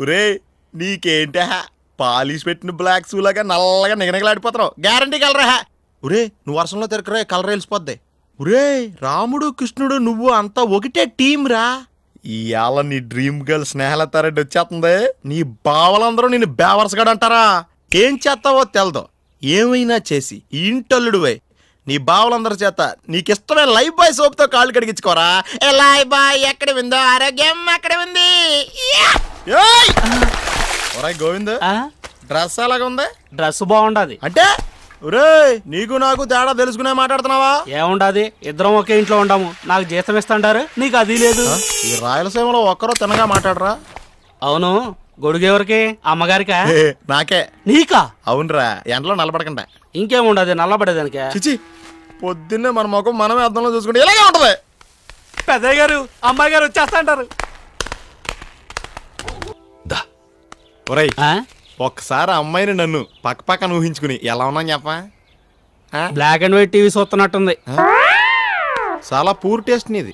ఒరే నీకేంటా పాలిష్ పెట్టిన black shoe లాగా నల్లగా నిగనగలాడిపోతావు. గ్యారంటీ కలరా. ఒరే నువ్వు వర్షంలో తిరగరా, కలర్ వెళ్ళిపోద్ది. ఒరే రాముడు కృష్ణుడు నువ్వు అంతా ఒకటే టీం రా. ఇవాళ నీ డ్రీమ్ గర్ల్ స్నేహలతారెడ్డి వచ్చేస్తుంది. నీ బావలందరూ నిన్ను బేవర్సగాడు అంటారా. ఏం చేస్తావో తెలదు. ఏమైనా చేసి ఇంటల్లుడువై నీ బావలందరి చేత నీకిష్టమైన లైఫ్ బాయ్ సోప్తో కాళ్ళు కడిగించుకోరా. ఏ లైఫ్ బాయ్ ఎక్కడ ఉందో ఆరోగ్యం అక్కడ ఉంది. గోవింద్ డ్రెస్ ఎలాగా ఉంది? డ్రెస్ బాగుండదు అంటే ఒరే నీకు నాకు తేడా తెలుసుకునే మాట్లాడుతున్నావా? ఏముండదు, ఇద్దరం ఒకే ఇంట్లో ఉండము. నాకు జీతం ఇస్తాంటారు, నీకు అది లేదు. ఈ రాయలసీమలో ఒక్కరో తినగా మాట్లాడరా. అవును, గొడుగెవరికి? అమ్మగారికా? నాకే. నీకా? అవునరా, ఎండలో నల్లబడకండా. ఇంకేముండదు నల్లబడేదానికే. చిచి పొద్దున్నే మన ముఖం మనమే అర్థంలో చూసుకుంటే ఇలాగే ఉంటది. పెద్దయ్య గారు అమ్మాయి గారు వచ్చేస్తా అంటారు. ఒరేయ్ ఒక్కసారి అమ్మాయిని నన్ను పక్క పక్కన ఊహించుకుని ఎలా ఉన్నా చెప్పా. బ్లాక్ అండ్ వైట్ టీవీ చూస్తున్నట్టుంది. చాలా పూర్ టేస్ట్ నీది.